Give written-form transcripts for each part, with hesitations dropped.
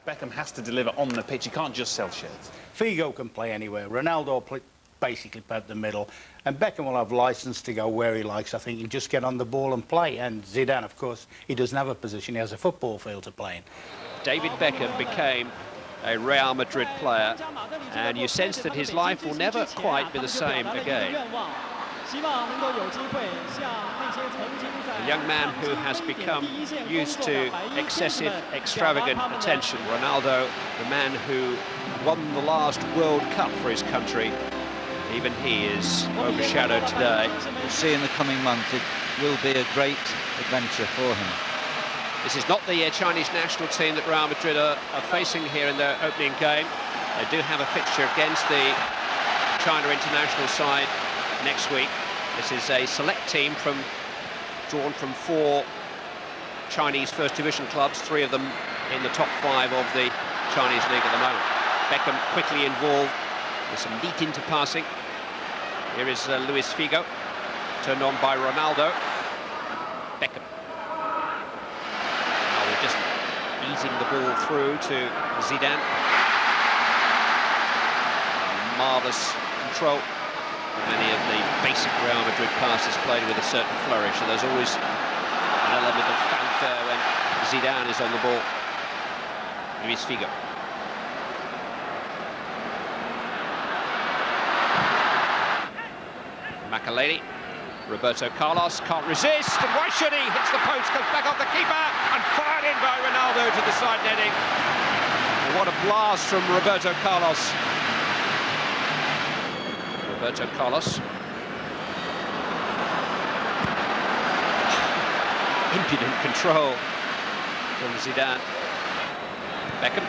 Beckham has to deliver on the pitch. He can't just sell shirts. Figo can play anywhere. Ronaldo basically play at the middle. And Beckham will have license to go where he likes. I think he just get on the ball and play. And Zidane, of course, he doesn't have a position. He has a football field to play in. David Beckham became a Real Madrid player, and you sense that his life will never quite be the same again. A young man who has become used to excessive, extravagant attention. Ronaldo, the man who won the last World Cup for his country, even he is overshadowed today. We'll see in the coming months. It will be a great adventure for him. This is not the Chinese national team that Real Madrid are facing here in their opening game. They do have a fixture against the China international side next week. This is a select team drawn from 4 Chinese first division clubs, 3 of them in the top 5 of the Chinese league at the moment. Beckham quickly involved with some neat interpassing. Here is Luis Figo, turned on by Ronaldo. Beckham. Now we're just easing the ball through to Zidane. Marvellous control. Many of the basic Real Madrid passes played with a certain flourish, so there's always an element of fanfare when Zidane is on the ball. Luis Figo. Makaleli. Roberto Carlos can't resist, and why should he? Hits the post, comes back off the keeper, and fired in by Ronaldo to the side netting. And what a blast from Roberto Carlos. Roberto Carlos. Impudent control from Zidane. Beckham.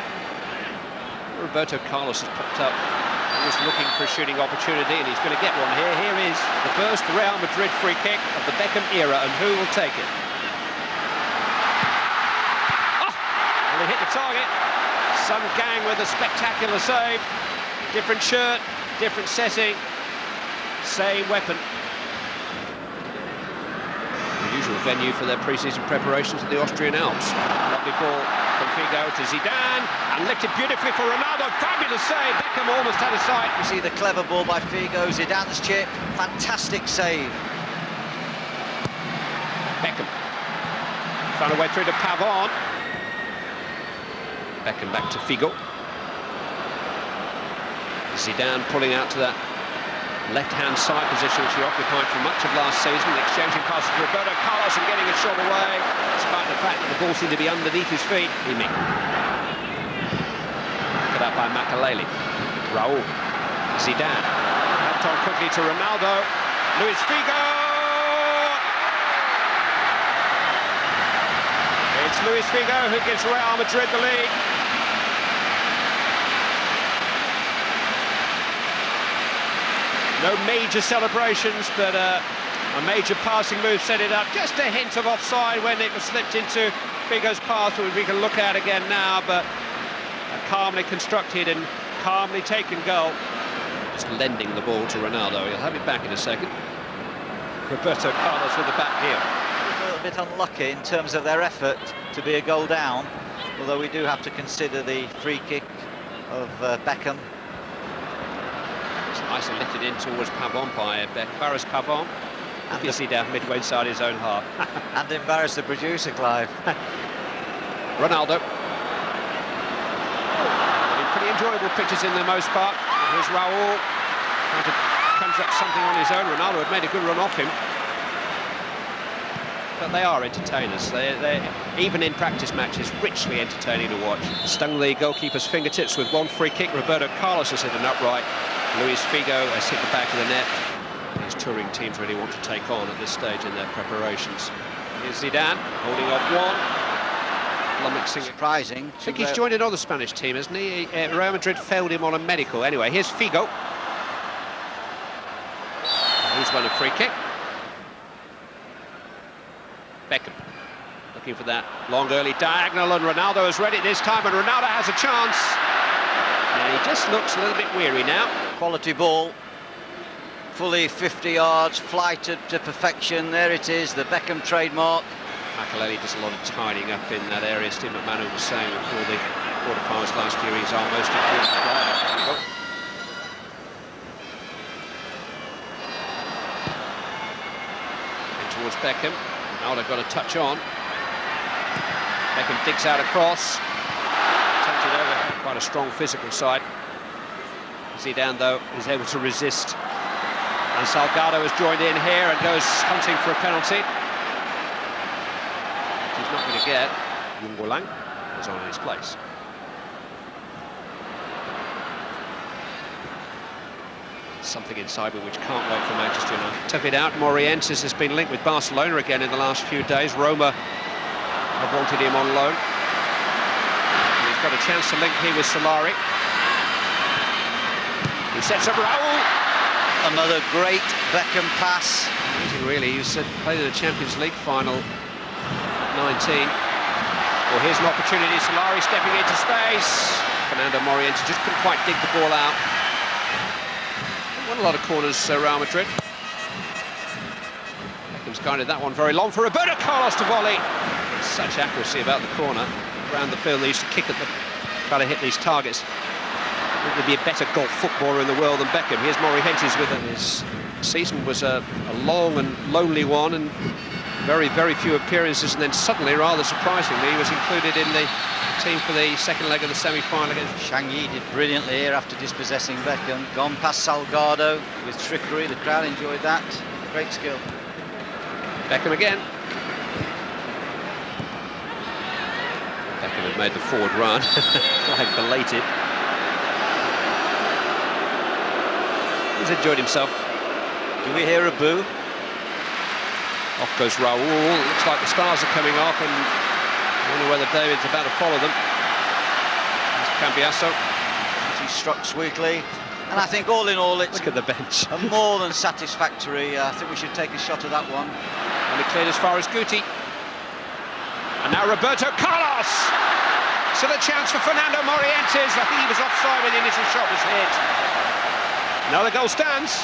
Roberto Carlos has popped up. He was looking for a shooting opportunity, and he's going to get one here. Here is the first Real Madrid free kick of the Beckham era, and who will take it? Oh! Well, he hit the target. Some gang with a spectacular save. Different shirt, different setting. Same weapon. The usual venue for their pre-season preparations of the Austrian Alps. Lovely ball from Figo to Zidane, and lifted beautifully for Ronaldo. Fabulous save. Beckham almost had a sight. You see the clever ball by Figo, Zidane's chip, fantastic save. Beckham found a way through to Pavon. Beckham back to Figo. Zidane pulling out to that left-hand side position which he occupied for much of last season, exchanging passes to Roberto Carlos and getting it shot away, despite the fact that the ball seemed to be underneath his feet. Put up by Makaleli. Raul. Zidane. Helped on quickly to Ronaldo. Luis Figo! It's Luis Figo who gives Real Madrid the lead. No major celebrations, but a major passing move set it up. Just a hint of offside when it was slipped into Figo's path, which we can look at again now, but a calmly constructed and calmly taken goal. Just lending the ball to Ronaldo. He'll have it back in a second. Roberto Carlos with the back heel. A little bit unlucky in terms of their effort to be a goal down, although we do have to consider the free kick of Beckham. Nicely lifted in towards Pavon by Embarrassed Pavon. You see down midway inside his own half. And embarrassed the producer, Clive. Ronaldo. Pretty enjoyable pitches in the most part. Here's Raul trying to conjure up something on his own. Ronaldo had made a good run off him. But they are entertainers. They're even in practice matches, richly entertaining to watch. Stung the goalkeeper's fingertips with one free kick. Roberto Carlos has hit an upright. Luis Figo has hit the back of the net. These touring teams really want to take on at this stage in their preparations. Here's Zidane holding off one. Flummoxing. Surprising. I think he's joined another Spanish team, hasn't he? Real Madrid failed him on a medical. Anyway, here's Figo. He's won a free kick. Beckham looking for that long early diagonal, and Ronaldo has read it this time, and Ronaldo has a chance. And he just looks a little bit weary now. Quality ball, fully 50 yards, flighted to perfection. There it is, the Beckham trademark. Makaleli does a lot of tidying up in that area. Steve McMahon was saying before the quarter-finals last year. He's our most important player. In towards Beckham. Ronaldo got a touch on. Beckham digs out across. Tempted over. Quite a strong physical side. Zidane, though, is able to resist. And Salgado has joined in here and goes hunting for a penalty. He's not going to get. Yungwalang is on in his place. Something inside me which can't wait for Manchester United. Took it out. Morentes has been linked with Barcelona again in the last few days. Roma have wanted him on loan. And he's got a chance to link here with Solari. He sets up Raul. Another great Beckham pass. Amazing, really. He was played in the Champions League final at 19. Well, here's an opportunity. Solari stepping into space. Fernando Morentes just couldn't quite dig the ball out. Won a lot of corners, Real Madrid. Beckham's guided that one very long for Roberto Carlos to volley. Such accuracy about the corner. Around the field, they used to kick at the, try to hit these targets. There'd be a better golf footballer in the world than Beckham. Here's Morentes with him. His season was a long and lonely one, and very, very few appearances, and then suddenly, rather surprisingly, he was included in the team for the second leg of the semi-final against Shang Yi did brilliantly here after dispossessing Beckham. Gone past Salgado with trickery. The crowd enjoyed that. Great skill. Beckham again. Beckham had made the forward run. Flag belated. He's enjoyed himself. Do we hear a boo? Off goes Raul. It looks like the stars are coming off, and I wonder whether David's about to follow them. There's Cambiasso. He struck sweetly. And I think all in all, it's Look at the bench. a more than satisfactory. I think we should take a shot of that one. Only cleared as far as Guty. And now Roberto Carlos! So the chance for Fernando Morentes. I think he was offside when the initial shot was hit. Now the goal stands.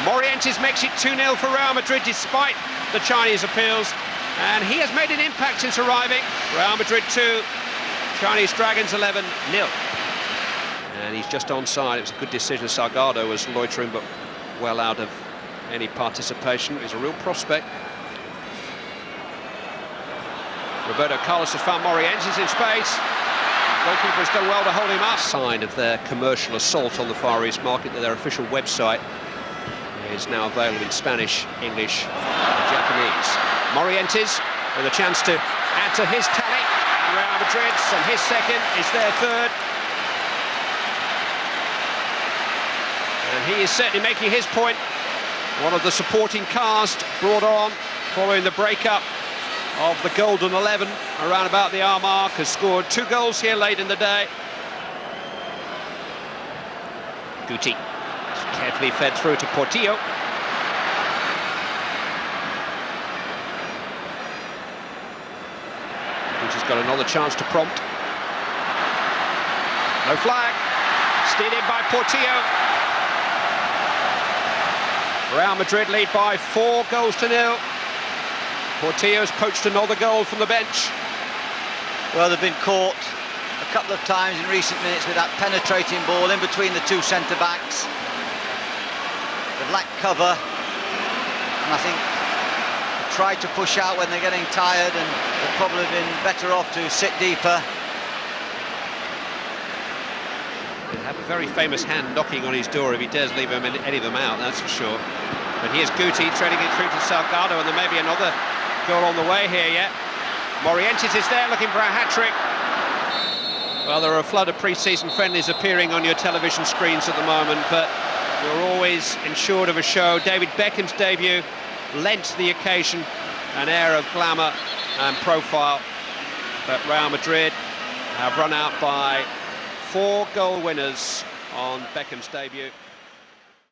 Morentes makes it 2-0 for Real Madrid despite the Chinese appeals. And he has made an impact since arriving. Real Madrid 2, Chinese Dragons 11-0. And he's just onside. It was a good decision. Salgado was loitering, but well out of any participation. He's a real prospect. Roberto Carlos has found Morentes in space. Goalkeeper has done well to hold him up. Sign of their commercial assault on the Far East market. Their official website is now available in Spanish, English and Japanese. Morentes with a chance to add to his tally. Real Madrid's, and his second is their third. And he is certainly making his point. One of the supporting cast brought on following the breakup of the Golden 11 around about the hour mark, has scored 2 goals here late in the day. Guty carefully fed through to Portillo. Guty's got another chance to prompt. No flag. Steered in by Portillo. Real Madrid lead by 4 goals to 0. Portillo's poached another goal from the bench. Well, they've been caught a couple of times in recent minutes with that penetrating ball in between the 2 centre-backs. They've lacked cover, and I think they tried to push out when they're getting tired, and they've probably been better off to sit deeper. He'll have a very famous hand knocking on his door if he dares leave any of them out, that's for sure. But here's Guty threading it through to Salgado, and there may be another goal on the way here yet. Morentes is there looking for a hat-trick. Well, there are a flood of pre-season friendlies appearing on your television screens at the moment, but you're always ensured of a show. David Beckham's debut lent the occasion an air of glamour and profile, but Real Madrid have run out by 4 goal winners on Beckham's debut.